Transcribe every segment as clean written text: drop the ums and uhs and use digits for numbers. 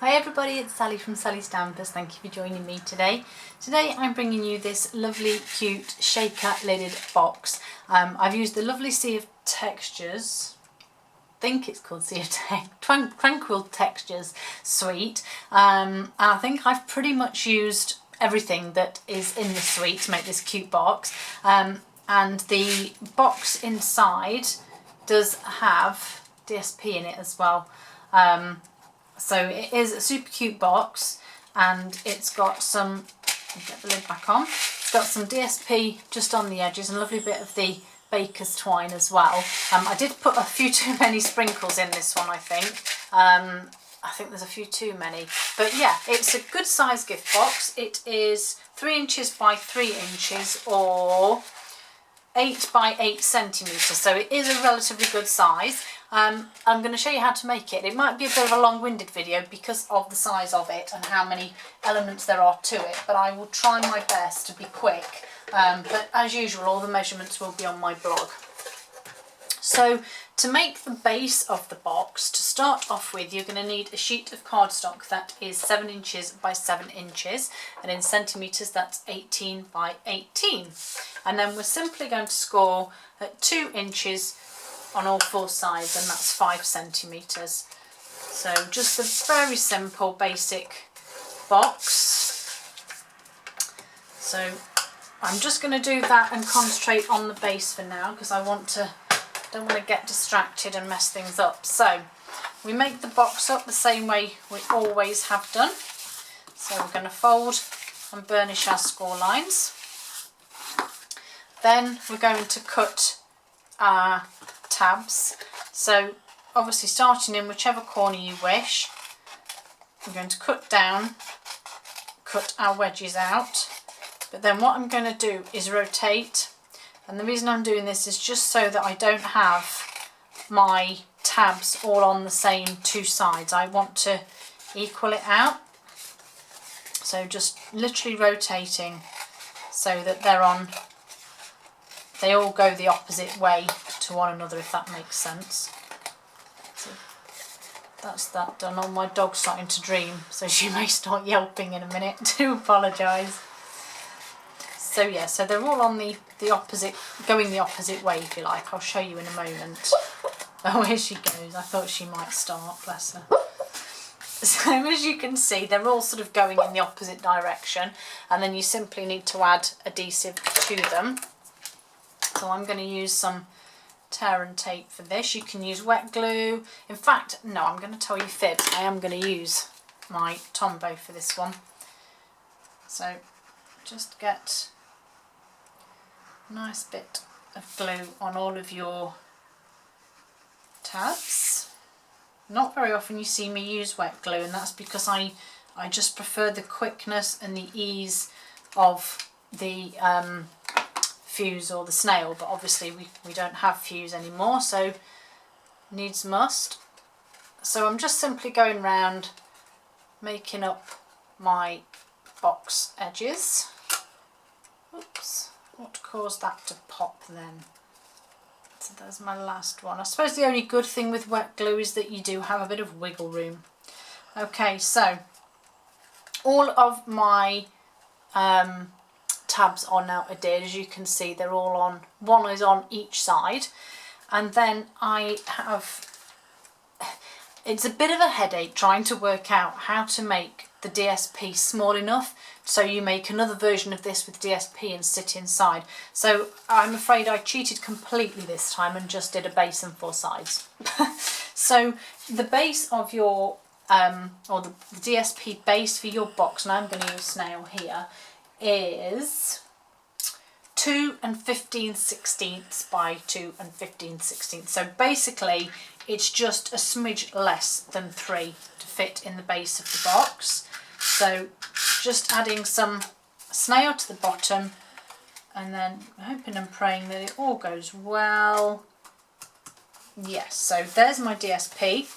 Hi everybody, it's Sally from Sally Stampers. Thank you for joining me today. Today I'm bringing you this lovely cute shaker lidded box. I've used the lovely Sea of Textures, I think it's called Tranquil Textures suite, and I think I've pretty much used everything that is in the suite to make this cute box, and the box inside does have DSP in it as well. So it is a super cute box, and it's got some, get the lid back on, it's got some DSP just on the edges and a lovely bit of the baker's twine as well. I did put a few too many sprinkles in this one, I think. I think there's a few too many. But yeah, it's a good size gift box. It is 3 inches by 3 inches or 8 by 8 centimetres, so it is a relatively good size. I'm going to show you how to make it. It might be a bit of a long-winded video because of the size of it and how many elements there are to it, but I will try my best to be quick. But as usual, all the measurements will be on my blog. So to make the base of the box, to start off with, you're going to need a sheet of cardstock that is 7 inches by 7 inches, and in centimetres that's 18 by 18. And then we're simply going to score at 2 inches on all 4 sides, and that's 5 centimetres. So just a very simple basic box. So I'm just going to do that and concentrate on the base for now because I don't want to get distracted and mess things up. So we make the box up the same way we always have done. So we're going to fold and burnish our score lines. Then we're going to cut our tabs. So obviously starting in whichever corner you wish, I'm going to cut down, cut our wedges out. But then what I'm going to do is rotate. And the reason I'm doing this is just so that I don't have my tabs all on the same 2 sides. I want to equal it out. So just literally rotating so that they all go the opposite way to one another, if that makes sense. So that's that done. Oh, my dog's starting to dream, so she may start yelping in a minute. Do apologise. So yeah, so they're all on the opposite, going the opposite way, if you like. I'll show you in a moment. Oh, here she goes. I thought she might start, bless her. So as you can see, they're all sort of going in the opposite direction, and then you simply need to add adhesive to them. So I'm going to use some tear and tape for this. You can use wet glue. In fact, no, I'm going to tell you fibs. I am going to use my Tombow for this one. So just get a nice bit of glue on all of your tabs. Not very often you see me use wet glue, and that's because I just prefer the quickness and the ease of the fuse or the snail, but obviously we don't have fuse anymore, so needs must. So I'm just simply going round making up my box edges. Oops, what caused that to pop then? So there's my last one. I suppose the only good thing with wet glue is that you do have a bit of wiggle room. Okay, so all of my tabs are now adhered. As you can see, they're all on, one is on each side, and then I have, it's a bit of a headache trying to work out how to make the DSP small enough so you make another version of this with DSP and sit inside. So I'm afraid I cheated completely this time and just did a base and 4 sides. So the base of your or the DSP base for your box, and I'm going to use snail here, is 2 15/16 by 2 15/16. So basically it's just a smidge less than 3 to fit in the base of the box. So just adding some snail to the bottom, and then hoping and praying that it all goes well. Yes, so there's my DSP.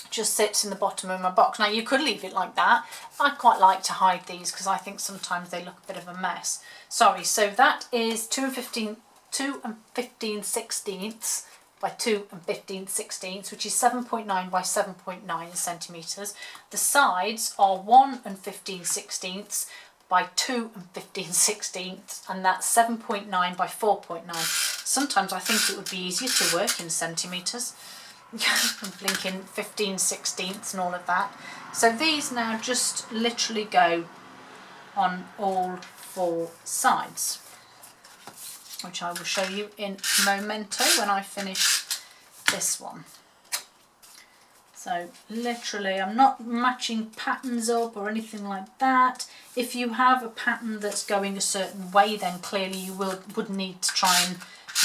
Just sits in the bottom of my box. Now you could leave it like that. I quite like to hide these because I think sometimes they look a bit of a mess. Sorry, so that is 2 15/16 by 2 15/16, which is 7.9 by 7.9 centimetres. The sides are 1 15/16 by 2 15/16, and that's 7.9 by 4.9. Sometimes I think it would be easier to work in centimetres. I'm thinking 15/16 and all of that. So these now just literally go on all 4 sides, which I will show you in a momento when I finish this one. So literally, I'm not matching patterns up or anything like that. If you have a pattern that's going a certain way, then clearly you would need to try and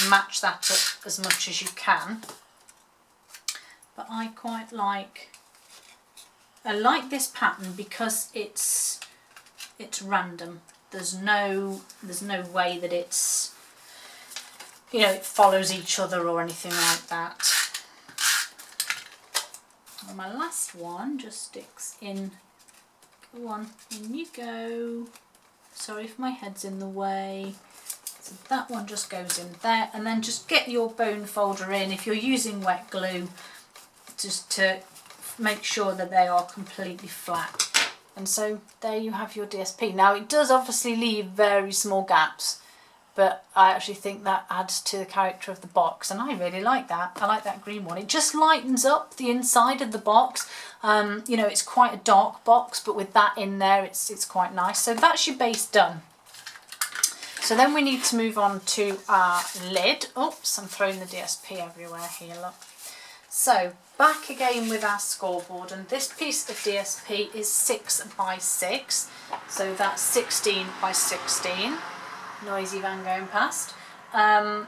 match that up as much as you can. But I quite like this pattern because it's random. There's no way that it's, you know, it follows each other or anything like that. And my last one just sticks in. Go on, in you go. Sorry if my head's in the way. So that one just goes in there, and then just get your bone folder in. If you're using wet glue, just to make sure that they are completely flat. And so there you have your DSP. Now it does obviously leave very small gaps, but I actually think that adds to the character of the box, and I really like that. I like that green one. It just lightens up the inside of the box. You know, it's quite a dark box, but with that in there, it's quite nice. So that's your base done. So then we need to move on to our lid. Oops, I'm throwing the DSP everywhere here, look. So back again with our scoreboard, and this piece of DSP is 6 by 6, so that's 16 by 16. Noisy van going past. And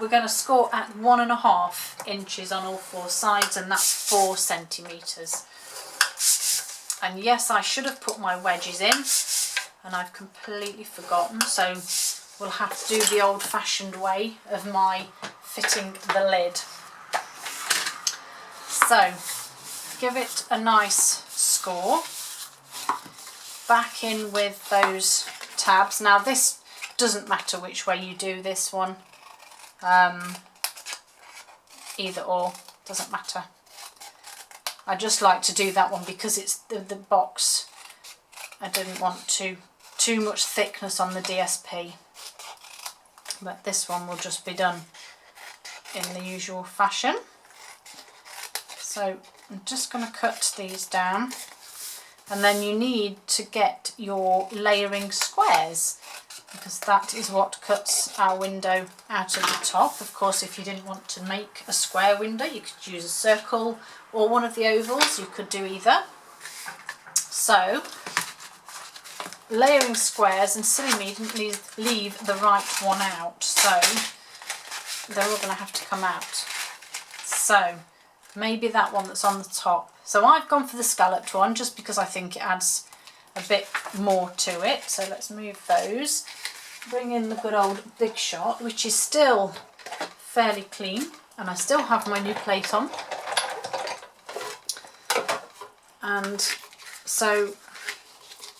we're going to score at 1.5 inches on all 4 sides, and that's 4 centimetres. And yes, I should have put my wedges in, and I've completely forgotten, so we'll have to do the old-fashioned way of my fitting the lid. So give it a nice score. Back in with those tabs. Now this doesn't matter which way you do this one, either or, doesn't matter. I just like to do that one because it's the box. I didn't want too much thickness on the DSP, but this one will just be done in the usual fashion. So I'm just going to cut these down, and then you need to get your layering squares, because that is what cuts our window out of the top. Of course, if you didn't want to make a square window, you could use a circle or one of the ovals. You could do either. So layering squares, and silly me didn't leave the right one out, so they're all going to have to come out. So maybe that one that's on the top. So I've gone for the scalloped one just because I think it adds a bit more to it. So let's move those. Bring in the good old Big Shot, which is still fairly clean, and I still have my new plate on. And so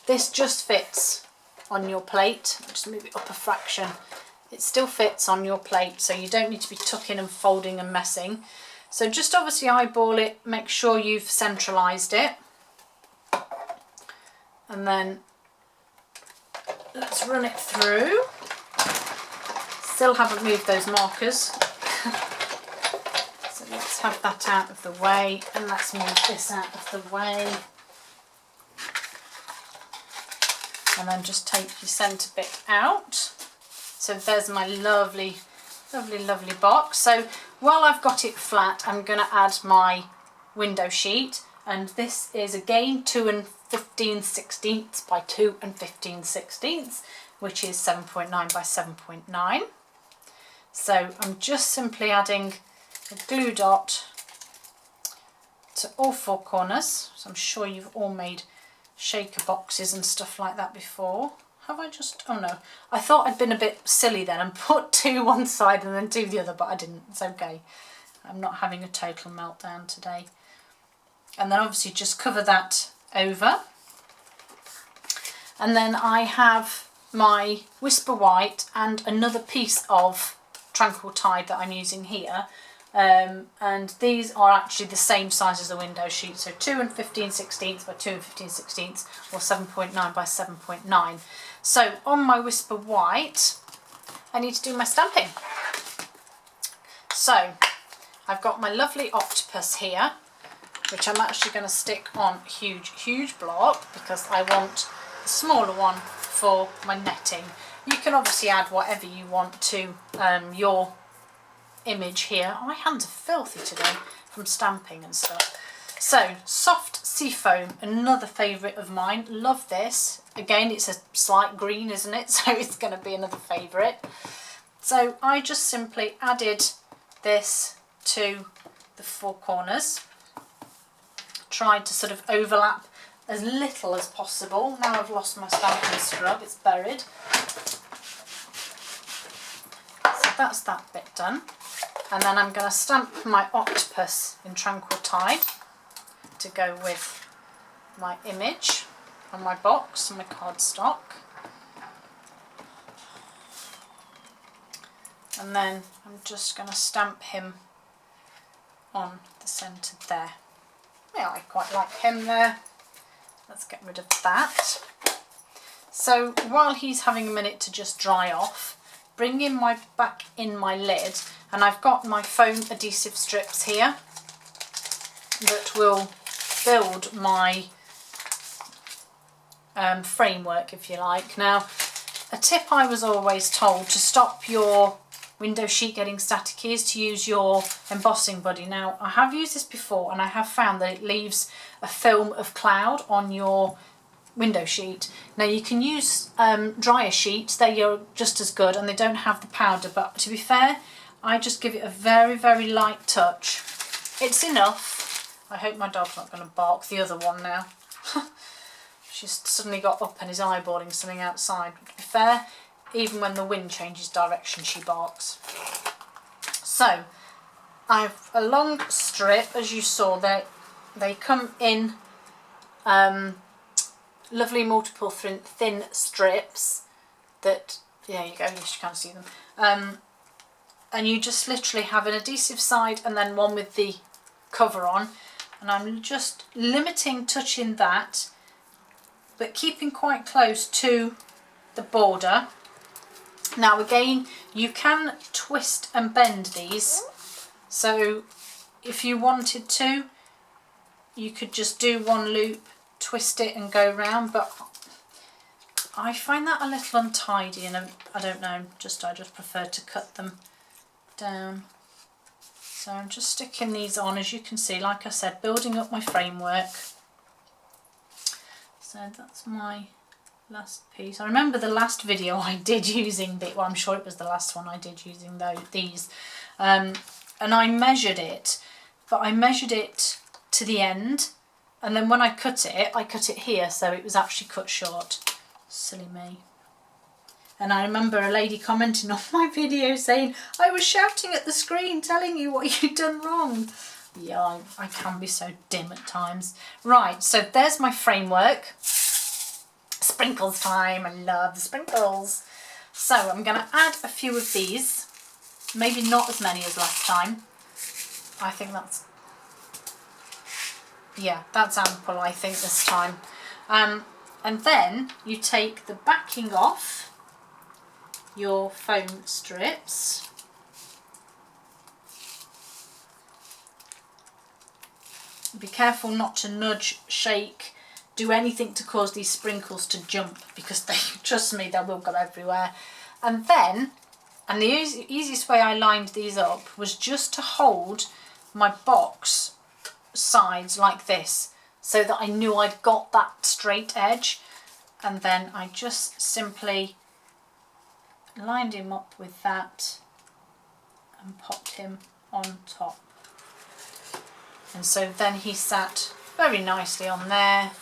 this just fits on your plate. I'll just move it up a fraction. It still fits on your plate, so you don't need to be tucking and folding and messing. So just obviously eyeball it, make sure you've centralised it, and then let's run it through. Still haven't moved those markers. So let's have that out of the way, and let's move this out of the way. And then just take your centre bit out. So there's my lovely, lovely, lovely box. So while I've got it flat, I'm going to add my window sheet, and this is again 2 15/16 by 2 15/16, which is 7.9 by 7.9. So I'm just simply adding a glue dot to all 4 corners. So I'm sure you've all made shaker boxes and stuff like that before. Have I just, oh no, I thought I'd been a bit silly then and put 2 one side and then 2 the other, but I didn't. It's okay. I'm not having a total meltdown today. And then obviously just cover that over. And then I have my Whisper White and another piece of Tranquil Tide that I'm using here. And these are actually the same size as the window sheet, so 2 15/16 by 2 15/16 or 7.9 by 7.9. So on my Whisper White I need to do my stamping. So I've got my lovely octopus here, which I'm actually going to stick on a huge block because I want the smaller one for my netting. You can obviously add whatever you want to your image here. Oh, my hands are filthy today from stamping and stuff. So soft sea foam, another favourite of mine. Love this. Again, it's a slight green, isn't it? So it's going to be another favourite. So I just simply added this to the four corners. Tried to sort of overlap as little as possible. Now I've lost my stamping scrub, it's buried. So that's that bit done. And then I'm going to stamp my octopus in Tranquil Tide to go with my image on my box and my cardstock. And then I'm just going to stamp him on the centre there. Yeah, I quite like him there. Let's get rid of that. So while he's having a minute to just dry off, bringing my back in my lid, and I've got my foam adhesive strips here that will build my framework, if you like. Now, a tip I was always told to stop your window sheet getting staticky is to use your embossing buddy. Now, I have used this before and I have found that it leaves a film of cloud on your window sheet. Now you can use drier sheets, they are just as good and they don't have the powder, but to be fair, I just give it a very light touch. It's enough. I hope my dog's not going to bark, the other one now. She's suddenly got up and is eyeballing something outside. To be fair, even when the wind changes direction she barks. So I have a long strip, as you saw, they come in lovely multiple thin strips that, there you go, yes, you can't see them. And you just literally have an adhesive side and then one with the cover on. And I'm just touching that, but keeping quite close to the border. Now again, you can twist and bend these. So if you wanted to, you could just do one loop, twist it and go round, but I find that a little untidy and I don't know, I just prefer to cut them down. So I'm just sticking these on, as you can see, like I said, building up my framework. So that's my last piece. I remember the last video I did using, well, I'm sure it was the last one I did using these, and I measured it, but I measured it to the end, and then when I cut it here, so it was actually cut short. Silly me. And I remember a lady commenting on my video saying, I was shouting at the screen telling you what you'd done wrong. Yeah, I can be so dim at times. Right, so there's my framework. Sprinkles time, I love the sprinkles. So I'm going to add a few of these, maybe not as many as last time. I think that's, yeah, that's ample, I think, this time. And then you take the backing off your foam strips. Be careful not to nudge, shake, do anything to cause these sprinkles to jump, because they, trust me, they will go everywhere. And then, and the easiest way I lined these up was just to hold my box sides like this, so that I knew I'd got that straight edge. And then I just simply lined him up with that and popped him on top. And so then he sat very nicely on there.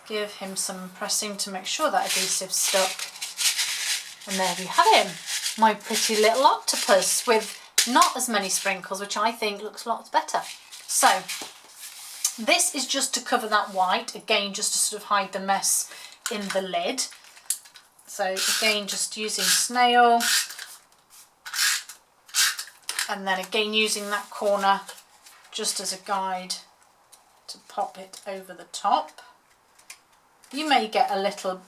Give him some pressing to make sure that adhesive stuck. And there we have him, my pretty little octopus with not as many sprinkles, which I think looks lots better. So this is just to cover that white, again just to sort of hide the mess in the lid. So again, just using snail And then again using that corner just as a guide to pop it over the top. You may get a little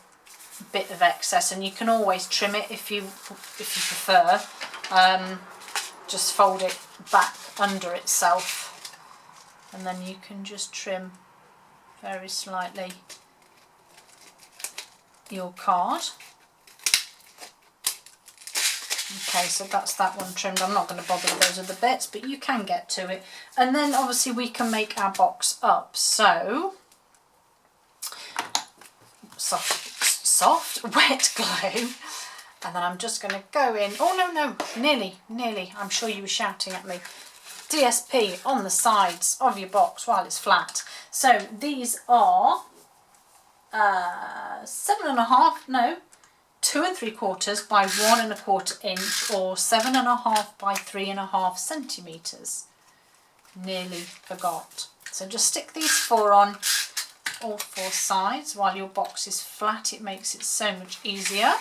bit of excess and you can always trim it if you prefer. Just fold it back under itself and then you can just trim very slightly your card. Okay, so that's that one trimmed. I'm not going to bother with those other bits, but you can get to it. And then obviously we can make our box up. So, soft wet glue. And then I'm just going to go in. Oh, no, nearly. I'm sure you were shouting at me. DSP on the sides of your box while it's flat. So these are 2 3/4 by 1 1/4 inch, or 7.5 by 3.5 centimetres. Nearly forgot. So just stick these 4 on all 4 sides while your box is flat. It makes it so much easier.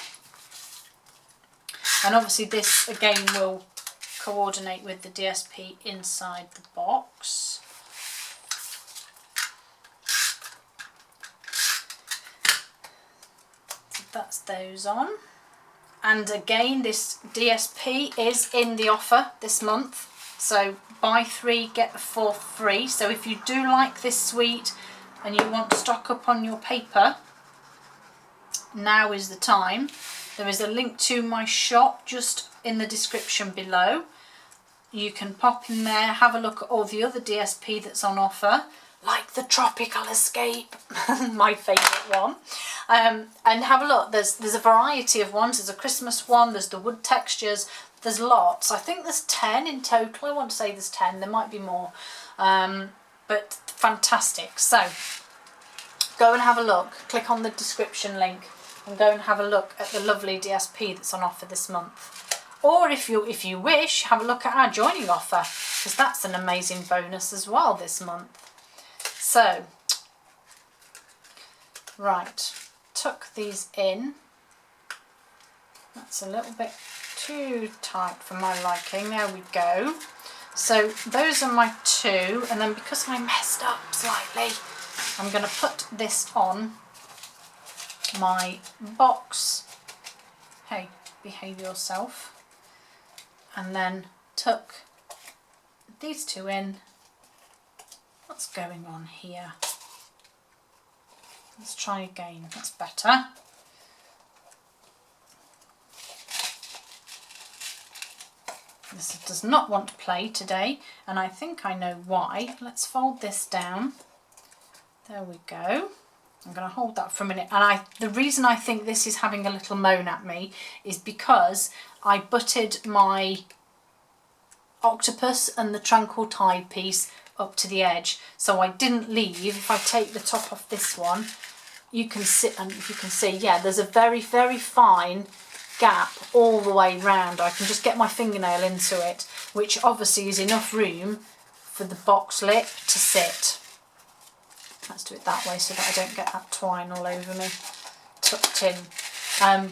And obviously this again will coordinate with the DSP inside the box. That's those on. And again, this DSP is in the offer this month, so buy 3 get the 4th free. So if you do like this sweet and you want to stock up on your paper, now is the time. There is a link to my shop just in the description below. You can pop in there, have a look at all the other DSP that's on offer, like the Tropical Escape, my favourite one, and have a look. There's a variety of ones. There's a Christmas one, there's the wood textures, there's lots. I think there's 10 in total. I want to say there's 10, there might be more, but fantastic. So go and have a look, click on the description link and go and have a look at the lovely DSP that's on offer this month. Or if you wish, have a look at our joining offer, because that's an amazing bonus as well this month. So, right, tuck these in. That's a little bit too tight for my liking. There we go. So those are my 2, and then because I messed up slightly, I'm going to put this on my box. Hey, behave yourself. And then tuck these 2 in. What's going on here? Let's try again, that's better. This does not want to play today, and I think I know why. Let's fold this down. There we go. I'm going to hold that for a minute. And the reason I think this is having a little moan at me is because I butted my octopus and the Tranquil Tide piece up to the edge, so I didn't leave. If I take the top off this one, you can see, yeah, there's a very, very fine gap all the way round. I can just get my fingernail into it, which obviously is enough room for the box lip to sit. Let's do it that way so that I don't get that twine all over me, tucked in.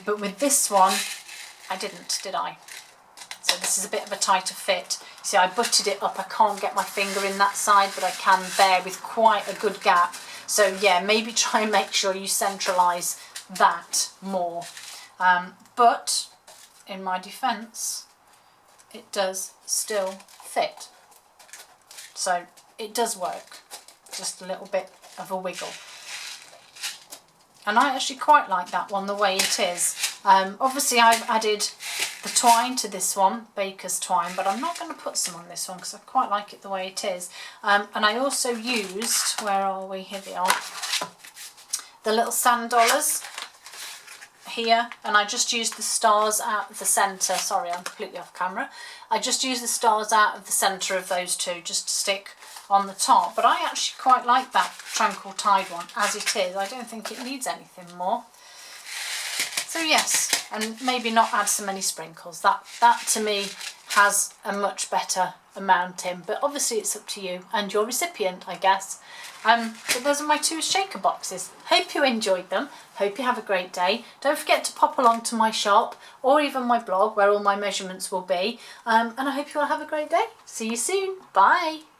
But with this one, I didn't, did I? So this is a bit of a tighter fit. See, I butted it up. I can't get my finger in that side, but I can there with quite a good gap. So yeah, maybe try and make sure you centralise that more. But in my defence, it does still fit. So it does work. Just a little bit of a wiggle. And I actually quite like that one the way it is. Obviously I've added the twine to this one, baker's twine, but I'm not going to put some on this one because I quite like it the way it is. And I also used, where are we? Here they are, the little sand dollars here, and I just used the stars out of the centre. Sorry, I'm completely off camera. I just used the stars out of the centre of those 2 just to stick on the top, but I actually quite like that Tranquil Tide one as it is. I don't think it needs anything more. So yes, and maybe not add so many sprinkles. That to me has a much better amount in, but obviously it's up to you and your recipient, I guess. But those are my 2 shaker boxes. Hope you enjoyed them. Hope you have a great day. Don't forget to pop along to my shop or even my blog where all my measurements will be. And I hope you all have a great day. See you soon. Bye.